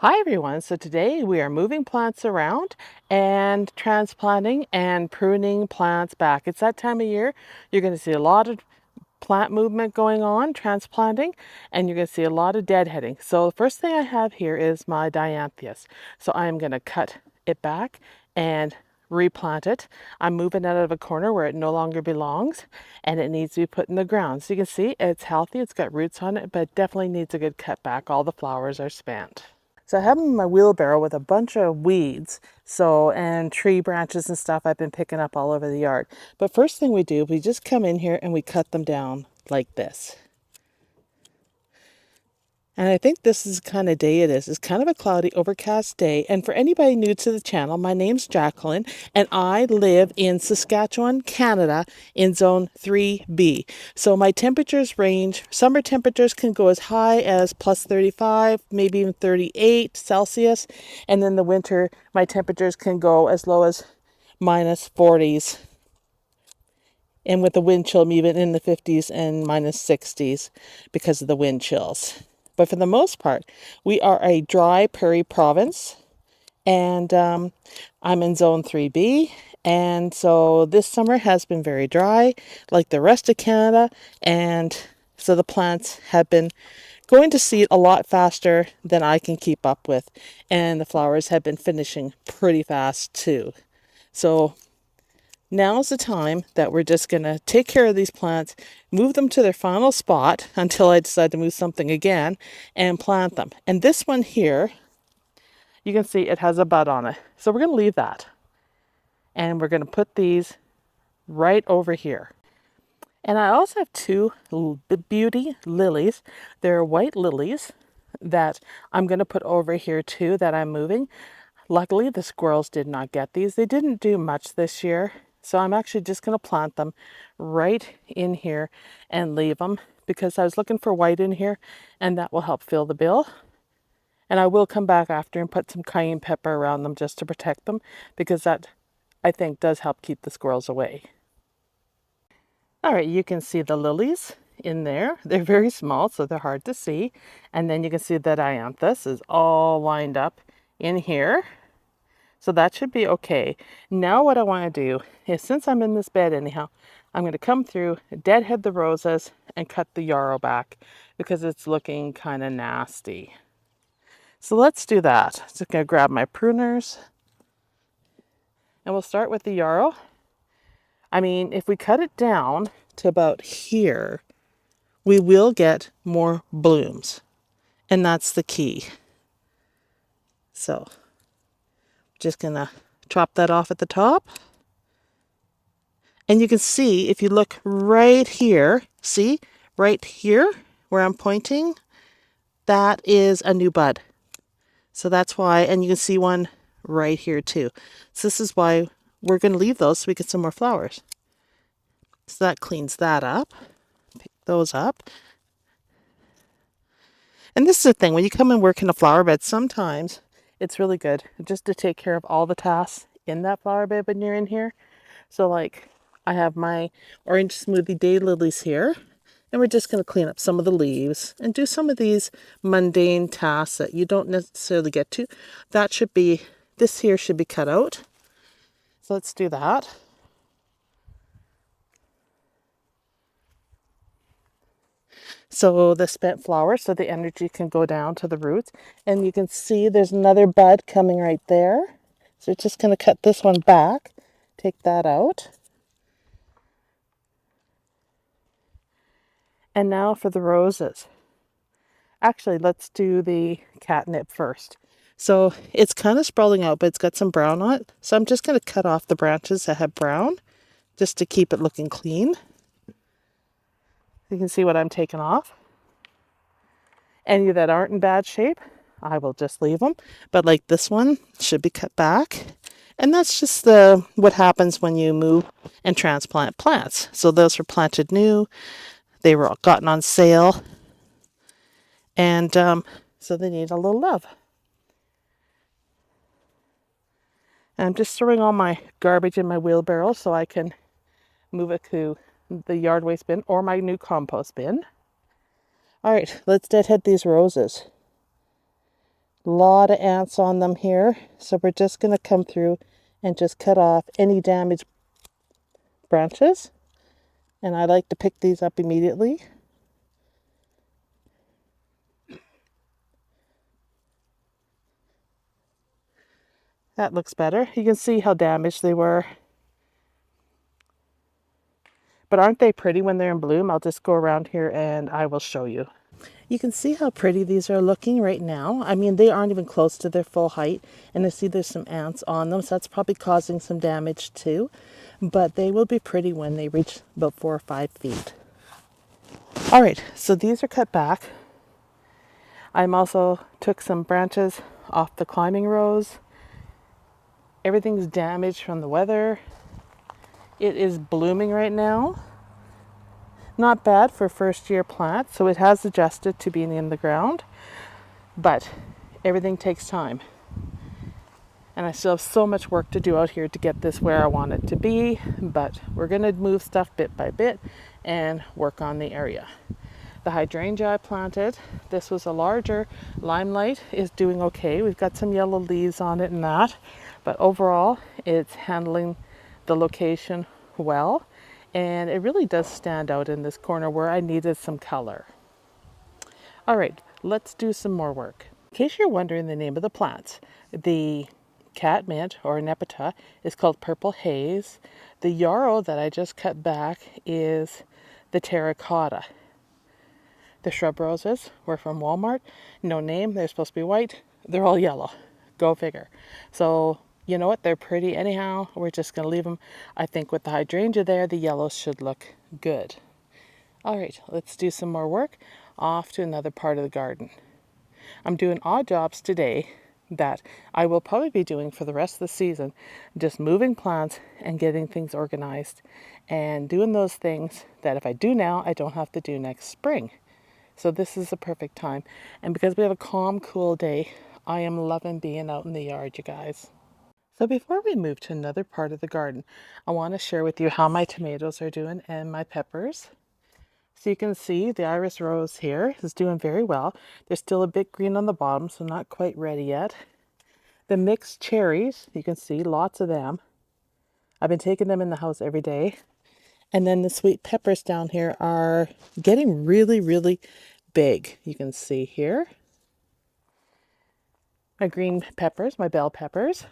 Hi everyone, so today we are moving plants around and transplanting and pruning plants back. It's that time of year. You're going to see a lot of plant movement going on, transplanting, and you're going to see a lot of deadheading. So the first thing I have here is my dianthus. So I'm going to cut it back and replant it. I'm moving it out of a corner where it no longer belongs and it needs to be put in the ground. So you can see it's healthy, it's got roots on it, but it definitely needs a good cut back. All the flowers are spent. So I have my wheelbarrow with a bunch of weeds, and tree branches and stuff I've been picking up all over the yard. But first thing we do, we just come in here and we cut them down like this. And I think this is the kind of day it is. It's kind of a cloudy, overcast day. And for anybody new to the channel, my name's Jacqueline, and I live in Saskatchewan, Canada, in zone 3B. So my temperatures range, summer temperatures can go as high as plus 35, maybe even 38 Celsius. And then the winter, my temperatures can go as low as minus 40s. And with the wind chill, even in the 50s and minus 60s because of the wind chills. But for the most part, we are a dry prairie province, and I'm in zone 3B. And so this summer has been very dry, like the rest of Canada. And so the plants have been going to seed a lot faster than I can keep up with. And the flowers have been finishing pretty fast too. So now's the time that we're just going to take care of these plants, move them to their final spot until I decide to move something again, and plant them. And this one here, you can see it has a bud on it. So we're going to leave that. And we're going to put these right over here. And I also have two beauty lilies. They're white lilies that I'm going to put over here too that I'm moving. Luckily, the squirrels did not get these. They didn't do much this year. So I'm actually just going to plant them right in here and leave them because I was looking for white in here and that will help fill the bill. And I will come back after and put some cayenne pepper around them just to protect them because that, I think, does help keep the squirrels away. All right, you can see the lilies in there. They're very small, so they're hard to see. And then you can see that dianthus is all lined up in here. So that should be okay. Now what I want to do is, since I'm in this bed anyhow, I'm going to come through, deadhead the roses, and cut the yarrow back because it's looking kind of nasty. So let's do that. Just going to grab my pruners and we'll start with the yarrow. I mean, if we cut it down to about here, we will get more blooms. And that's the key. So just going to chop that off at the top. And you can see, if you look right here, see, right here where I'm pointing, that is a new bud. So that's why, and you can see one right here too. So this is why we're going to leave those so we get some more flowers. So that cleans that up. Pick those up. And this is the thing, when you come and work in a flower bed, sometimes it's really good just to take care of all the tasks in that flower bed when you're in here. So like, I have my orange smoothie daylilies here, and we're just going to clean up some of the leaves and do some of these mundane tasks that you don't necessarily get to. That should be, this here should be cut out. So let's do that. So the spent flowers, so the energy can go down to the roots. And you can see there's another bud coming right there. So we're just going to cut this one back, take that out. And now for the roses. Actually, let's do the catnip first. So it's kind of sprawling out, but it's got some brown on it. So I'm just going to cut off the branches that have brown just to keep it looking clean. You can see what I'm taking off. Any that aren't in bad shape, I will just leave them. But like this one should be cut back. And that's just what happens when you move and transplant plants. So those were planted new. They were all gotten on sale. And so they need a little love. And I'm just throwing all my garbage in my wheelbarrow so I can move it to the yard waste bin or my new compost bin. All right, let's deadhead these roses. A lot of ants on them here. So we're just going to come through and just cut off any damaged branches. And I like to pick these up immediately. That looks better. You can see how damaged they were. But aren't they pretty when they're in bloom? I'll just go around here and I will show you. You can see how pretty these are looking right now. I mean, they aren't even close to their full height. And I see there's some ants on them, so that's probably causing some damage too. But they will be pretty when they reach about 4 or 5 feet. All right, so these are cut back. I'm also took some branches off the climbing rose. Everything's damaged from the weather. It is blooming right now. Not bad for first year plant, so it has adjusted to being in the ground, but everything takes time. And I still have so much work to do out here to get this where I want it to be, but we're gonna move stuff bit by bit and work on the area. The hydrangea I planted, this was a larger limelight, is doing okay. We've got some yellow leaves on it and that, but overall it's handling the location well. And it really does stand out in this corner where I needed some color. All right, let's do some more work. In case you're wondering the name of the plants, the catmint or nepeta is called purple haze. The yarrow that I just cut back is the terracotta. The shrub roses were from Walmart. No name, they're supposed to be white. They're all yellow. Go figure. So you know what? They're pretty anyhow. We're just going to leave them. I think with the hydrangea there, the yellows should look good. All right, let's do some more work. Off to another part of the garden. I'm doing odd jobs today that I will probably be doing for the rest of the season. Just moving plants and getting things organized and doing those things that if I do now, I don't have to do next spring. So this is the perfect time. And because we have a calm, cool day, I am loving being out in the yard, you guys. So before we move to another part of the garden, I want to share with you how my tomatoes are doing and my peppers. So you can see the iris rose here is doing very well. There's still a bit green on the bottom, so not quite ready yet. The mixed cherries, you can see lots of them. I've been taking them in the house every day. And then the sweet peppers down here are getting really, really big. You can see here. My green peppers, my bell peppers,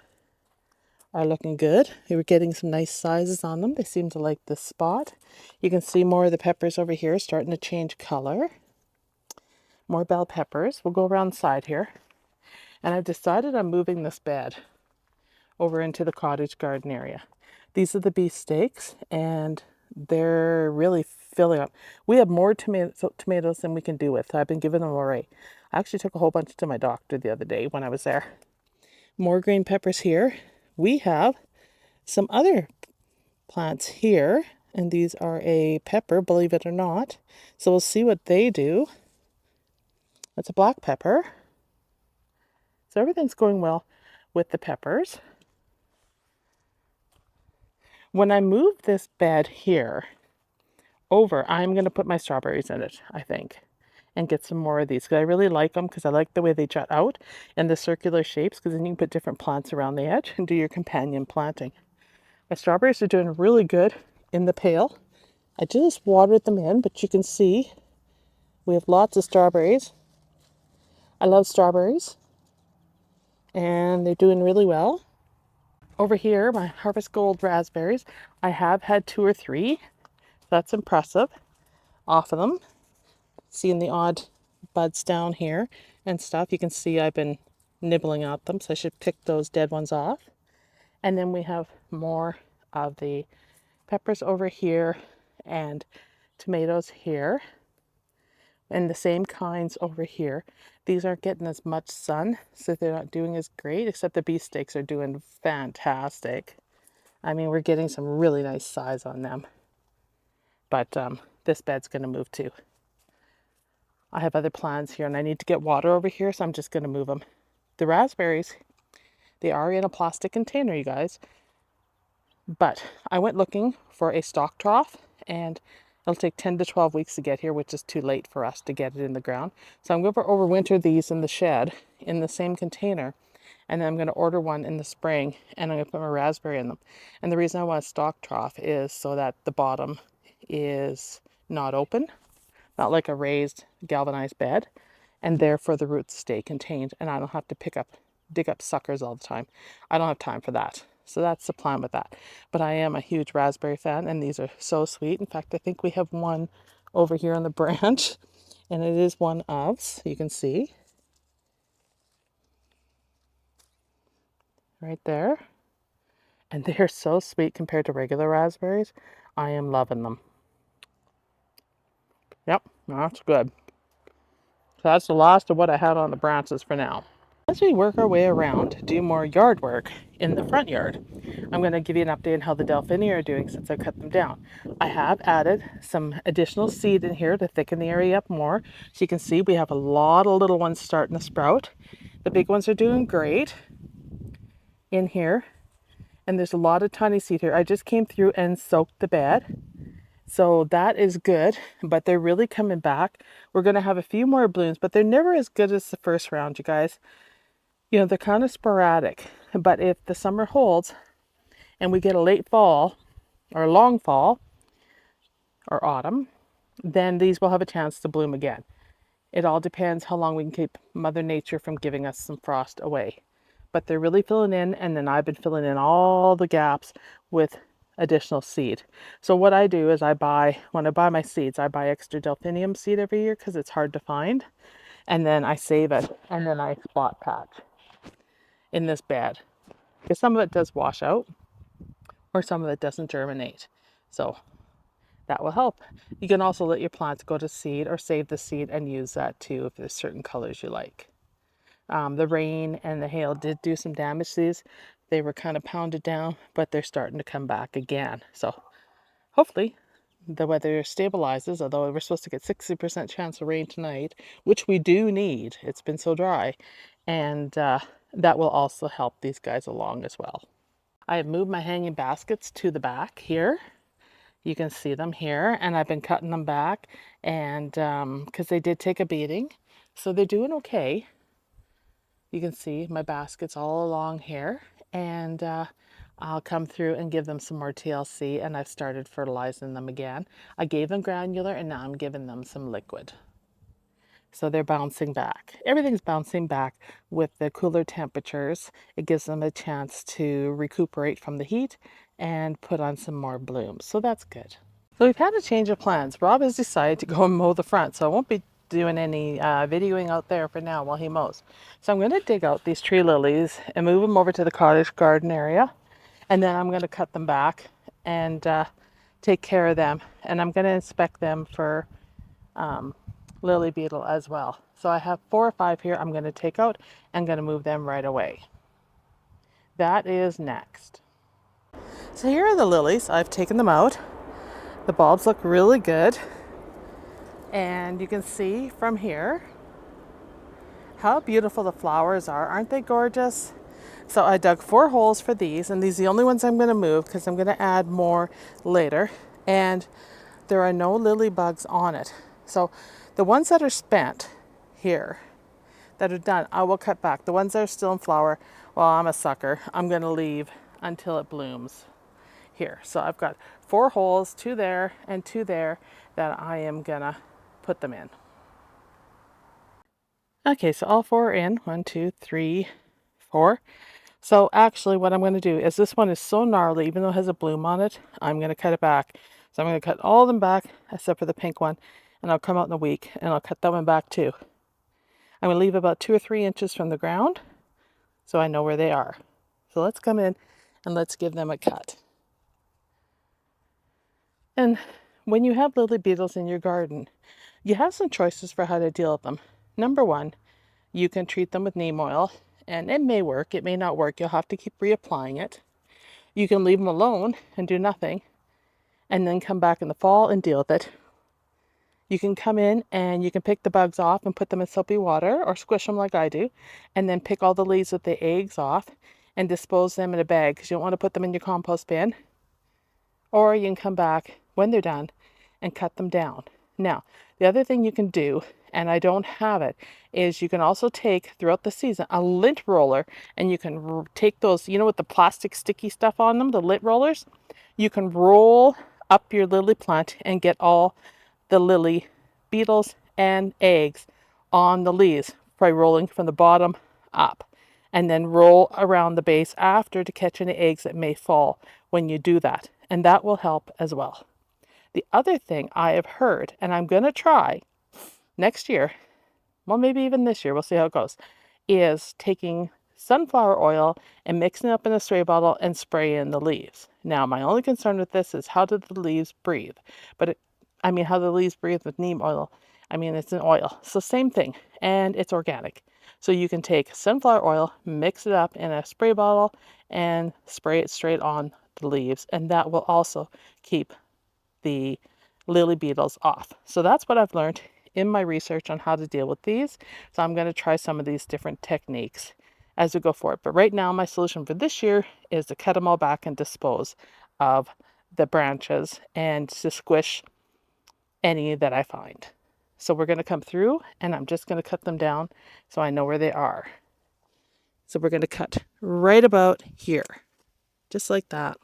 are looking good. We were getting some nice sizes on them. They seem to like this spot. You can see more of the peppers over here starting to change color. More bell peppers. We'll go around the side here. And I've decided I'm moving this bed over into the cottage garden area. These are the beefsteaks and they're really filling up. We have more tomatoes than we can do with. I've been giving them away. I actually took a whole bunch to my doctor the other day when I was there. More green peppers here. We have some other plants here, and these are a pepper, believe it or not. So we'll see what they do. That's a black pepper. So everything's going well with the peppers. When I move this bed here over, I'm going to put my strawberries in it, I think, and get some more of these because I really like them because I like the way they jut out in the circular shapes because then you can put different plants around the edge and do your companion planting. My strawberries are doing really good in the pail. I just watered them in, but you can see we have lots of strawberries. I love strawberries and they're doing really well. Over here, my Harvest Gold raspberries, I have had 2 or 3. That's impressive off of them. Seeing the odd buds down here and stuff. You can see I've been nibbling at them, so I should pick those dead ones off. And then we have more of the peppers over here and tomatoes here. And the same kinds over here. These aren't getting as much sun, so they're not doing as great, except the beefsteaks are doing fantastic. I mean, we're getting some really nice size on them. But this bed's going to move too. I have other plants here and I need to get water over here, so I'm just going to move them. The raspberries, they are in a plastic container, you guys. But I went looking for a stock trough and it'll take 10 to 12 weeks to get here, which is too late for us to get it in the ground. So I'm going to overwinter these in the shed in the same container, and then I'm going to order one in the spring, and I'm going to put my raspberry in them. And the reason I want a stock trough is so that the bottom is not open, not like a raised galvanized bed, and therefore the roots stay contained, and I don't have to dig up suckers all the time. I don't have time for that. So that's the plan with that. But I am a huge raspberry fan, and these are so sweet. In fact, I think we have one over here on the branch, and it is one of, so you can see right there. And they're so sweet compared to regular raspberries. I am loving them. Yep, that's good. So that's the last of what I had on the branches for now. As we work our way around to do more yard work in the front yard, I'm going to give you an update on how the Delphinia are doing since I cut them down. I have added some additional seed in here to thicken the area up more. So you can see we have a lot of little ones starting to sprout. The big ones are doing great in here. And there's a lot of tiny seed here. I just came through and soaked the bed. So that is good, but they're really coming back. We're going to have a few more blooms, but they're never as good as the first round, you guys. You know, they're kind of sporadic, but if the summer holds and we get a late fall or a long fall or autumn, then these will have a chance to bloom again. It all depends how long we can keep Mother Nature from giving us some frost away. But they're really filling in, and then I've been filling in all the gaps with additional seed. So what I do is when I buy my seeds, I buy extra delphinium seed every year because it's hard to find. And then I save it, and then I spot patch in this bed. Because some of it does wash out, or some of it doesn't germinate. So that will help. You can also let your plants go to seed or save the seed and use that too if there's certain colors you like. The rain and the hail did do some damage to these. They were kind of pounded down, but they're starting to come back again. So hopefully the weather stabilizes, although we're supposed to get 60% chance of rain tonight, which we do need. It's been so dry. And that will also help these guys along as well. I have moved my hanging baskets to the back here. You can see them here, and I've been cutting them back, and because they did take a beating, so they're doing okay. You can see my baskets all along here, and I'll come through and give them some more TLC, and I've started fertilizing them again. I gave them granular, and now I'm giving them some liquid. So they're bouncing back. Everything's bouncing back with the cooler temperatures. It gives them a chance to recuperate from the heat and put on some more blooms. So that's good. So we've had a change of plans. Rob has decided to go and mow the front, so I won't be doing any videoing out there for now while he mows. So I'm going to dig out these tree lilies and move them over to the cottage garden area, and then I'm going to cut them back and take care of them, and I'm going to inspect them for lily beetle as well. So I have 4 or 5 here I'm going to take out and going to move them right away. That is next. So here are the lilies. I've taken them out. The bulbs look really good, and you can see from here how beautiful the flowers are. Aren't they gorgeous? So I dug 4 holes for these, and these are the only ones I'm going to move because I'm going to add more later, and there are no lily bugs on it. So the ones that are spent here, that are done, I will cut back. The ones that are still in flower, well, I'm a sucker. I'm going to leave until it blooms here. So I've got 4 holes, 2 there and 2 there, that I am going to put them in. Okay, so all 4 are in. 1, 2, 3, 4. So actually what I'm going to do is, this one is so gnarly, even though it has a bloom on it, I'm going to cut it back. So I'm going to cut all of them back except for the pink one, and I'll come out in a week and I'll cut that one back too. I'm going to leave about 2 or 3 inches from the ground so I know where they are. So let's come in and let's give them a cut. And when you have lily beetles in your garden, you have some choices for how to deal with them. Number 1, you can treat them with neem oil, and it may work, it may not work. You'll have to keep reapplying it. You can leave them alone and do nothing, and then come back in the fall and deal with it. You can come in and you can pick the bugs off and put them in soapy water, or squish them like I do, and then pick all the leaves with the eggs off and dispose them in a bag because you don't want to put them in your compost bin. Or you can come back when they're done and cut them down. Now, the other thing you can do, and I don't have it, is you can also take throughout the season a lint roller, and you can take those, you know, with the plastic sticky stuff on them, the lint rollers, you can roll up your lily plant and get all the lily beetles and eggs on the leaves by rolling from the bottom up, and then roll around the base after to catch any eggs that may fall when you do that. And that will help as well. The other thing I have heard, and I'm going to try next year, well, maybe even this year, we'll see how it goes, is taking sunflower oil and mixing it up in a spray bottle and spray in the leaves. Now, my only concern with this is how do the leaves breathe? How the leaves breathe with neem oil. I mean, it's an oil. So same thing, and it's organic. So you can take sunflower oil, mix it up in a spray bottle, and spray it straight on the leaves, and that will also keep the lily beetles off. So that's what I've learned in my research on how to deal with these. So I'm going to try some of these different techniques as we go forward. But right now, my solution for this year is to cut them all back and dispose of the branches and to squish any that I find. So we're going to come through and I'm just going to cut them down so I know where they are. So we're going to cut right about here, just like that.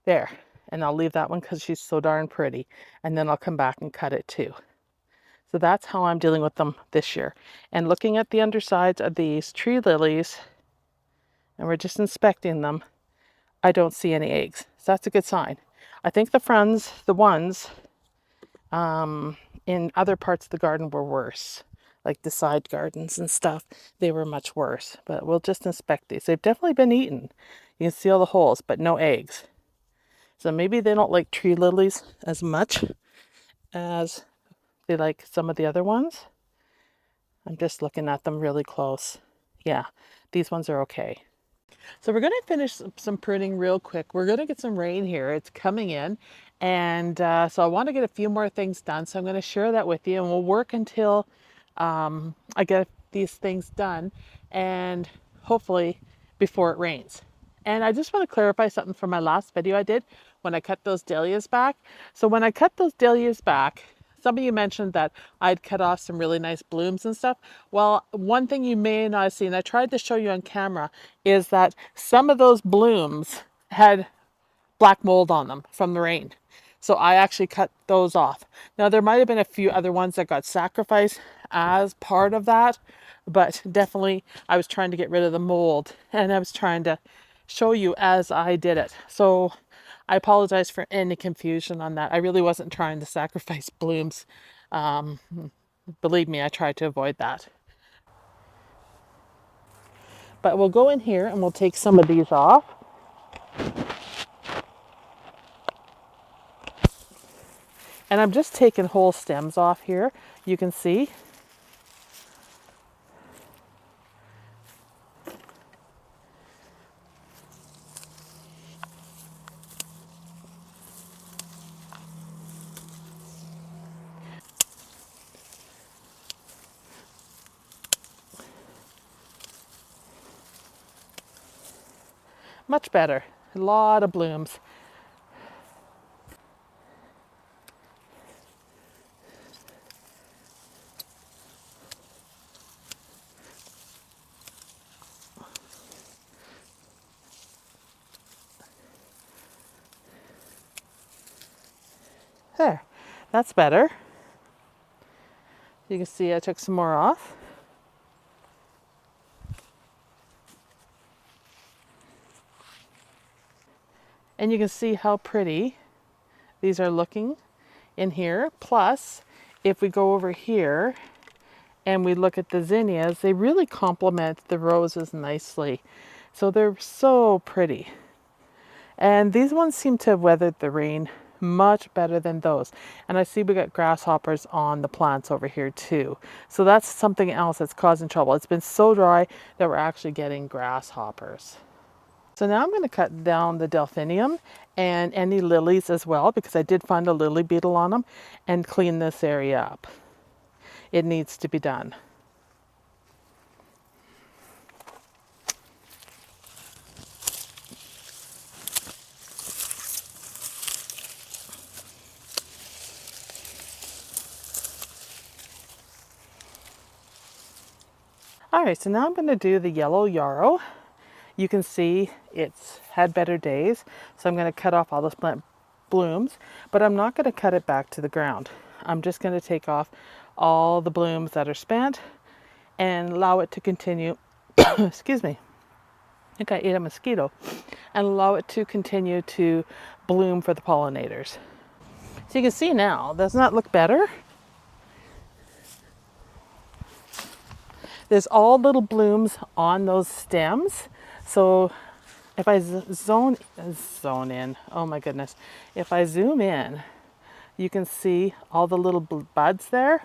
There. And I'll leave that one because she's so darn pretty. And then I'll come back and cut it too. So that's how I'm dealing with them this year. And looking at the undersides of these tree lilies, and we're just inspecting them, I don't see any eggs. So that's a good sign. I think the ones in other parts of the garden were worse. Like the side gardens and stuff, they were much worse. But we'll just inspect these. They've definitely been eaten. You can see all the holes, but no eggs. So maybe they don't like tree lilies as much as they like some of the other ones. I'm just looking at them really close. Yeah, these ones are okay. So we're going to finish some pruning real quick. We're going to get some rain here. It's coming in. And so I want to get a few more things done. So I'm going to share that with you. And we'll work until I get these things done. And hopefully before it rains. And I just want to clarify something from my last video I did when I cut those dahlias back. So when I cut those dahlias back, some of you mentioned that I'd cut off some really nice blooms and stuff. Well, one thing you may not have seen, I tried to show you on camera, is that some of those blooms had black mold on them from the rain. So I actually cut those off. Now there might have been a few other ones that got sacrificed as part of that, but definitely I was trying to get rid of the mold and I was trying to show you as I did it. So I apologize for any confusion on that. I really wasn't trying to sacrifice blooms. Believe me, I tried to avoid that. But we'll go in here and we'll take some of these off. And I'm just taking whole stems off here. You can see. Much better. A lot of blooms. There, that's better. You can see I took some more off. And you can see how pretty these are looking in here. Plus, if we go over here and we look at the zinnias, they really complement the roses nicely. So they're so pretty. And these ones seem to have weathered the rain much better than those. And I see we got grasshoppers on the plants over here too. So that's something else that's causing trouble. It's been so dry that we're actually getting grasshoppers. So now I'm going to cut down the delphinium and any lilies as well, because I did find a lily beetle on them, and clean this area up. It needs to be done. All right, so now I'm going to do the yellow yarrow. You can see it's had better days, so I'm going to cut off all the plant blooms, but I'm not going to cut it back to the ground. I'm just going to take off all the blooms that are spent and allow it to continue. Excuse me. I think I ate a mosquito. And allow it to continue to bloom for the pollinators. So you can see now, doesn't that look better? There's all little blooms on those stems. So if I zone in, oh my goodness. If I zoom in, you can see all the little buds there.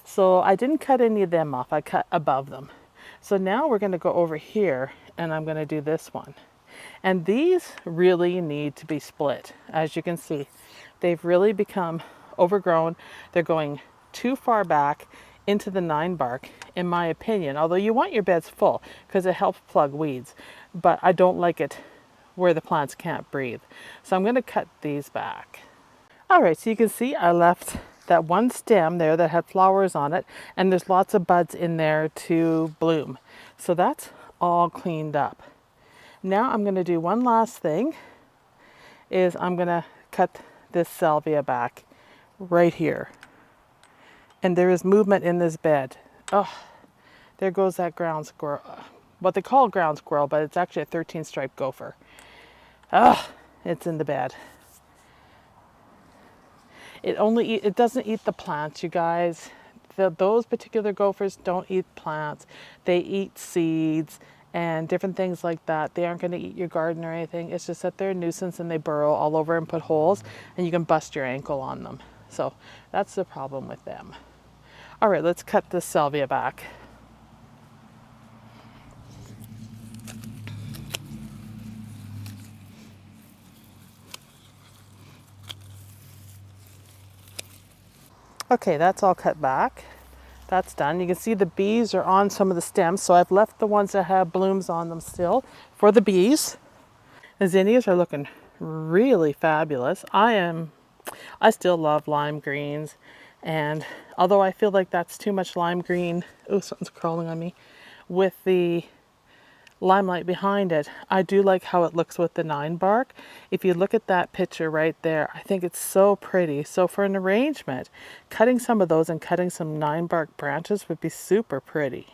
So I didn't cut any of them off, I cut above them. So now we're gonna go over here and I'm gonna do this one. And these really need to be split. As you can see, they've really become overgrown. They're going too far back into the 9 bark, in my opinion. Although you want your beds full because it helps plug weeds. But I don't like it where the plants can't breathe. So I'm going to cut these back. All right, so you can see I left that one stem there that had flowers on it, and there's lots of buds in there to bloom. So that's all cleaned up. Now I'm going to do one last thing, is I'm going to cut this salvia back right here. And there is movement in this bed. Oh, there goes that ground squirrel. What they call ground squirrel, but it's actually a 13-striped gopher. Oh, it's in the bed. It doesn't eat the plants, you guys. Those particular gophers don't eat plants. They eat seeds and different things like that. They aren't going to eat your garden or anything. It's just that they're a nuisance and they burrow all over and put holes, and you can bust your ankle on them. So that's the problem with them. All right, let's cut this salvia back. Okay, that's all cut back. That's done. You can see the bees are on some of the stems, so I've left the ones that have blooms on them still for the bees. The zinnias are looking really fabulous. I still love lime greens, and although I feel like that's too much lime green, oh, something's crawling on me, with the limelight behind it, I do like how it looks with the 9 bark. If you look at that picture right there, I think it's so pretty. So for an arrangement, cutting some of those and cutting some 9 bark branches would be super pretty.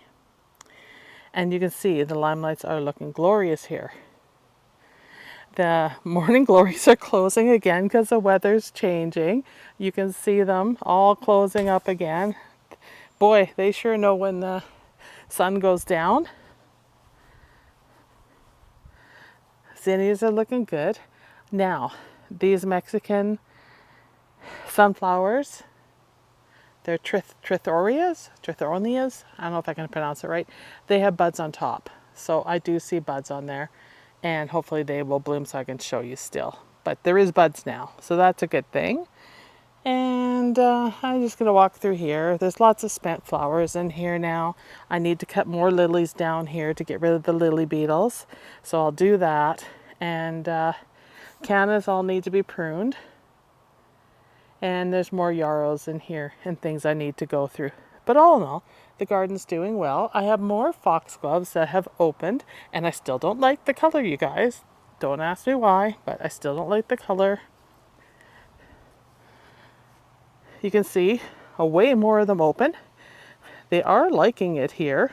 And you can see the limelights are looking glorious here. The morning glories are closing again because the weather's changing. You can see them all closing up again. Boy, they sure know when the sun goes down. Zinnias are looking good. Now, these Mexican sunflowers, they're trithorias, I don't know if I can pronounce it right. They have buds on top. So I do see buds on there, and hopefully they will bloom so I can show you still. But there is buds now, so that's a good thing. And I'm just gonna walk through here. There's lots of spent flowers in here now. I need to cut more lilies down here to get rid of the lily beetles. So I'll do that. And cannas all need to be pruned. And there's more yarrows in here and things I need to go through. But all in all, the garden's doing well. I have more foxgloves that have opened, and I still don't like the color, you guys. Don't ask me why, but I still don't like the color. You can see way more of them open. They are liking it here.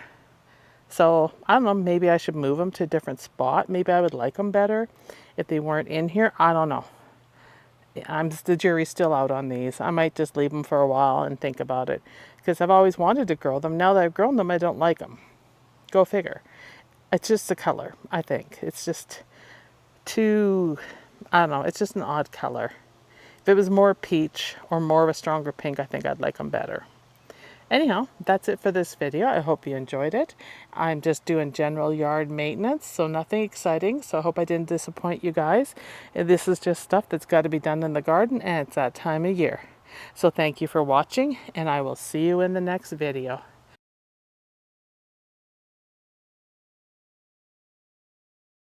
So I don't know, maybe I should move them to a different spot. Maybe I would like them better if they weren't in here. I don't know. The jury's still out on these. I might just leave them for a while and think about it, because I've always wanted to grow them. Now that I've grown them, I don't like them. Go figure. It's just the color, I think. It's just too, I don't know, it's just an odd color. If it was more peach or more of a stronger pink, I think I'd like them better. Anyhow, that's it for this video. I hope you enjoyed it. I'm just doing general yard maintenance, so nothing exciting. So I hope I didn't disappoint you guys. This is just stuff that's got to be done in the garden, and it's that time of year. So thank you for watching, and I will see you in the next video.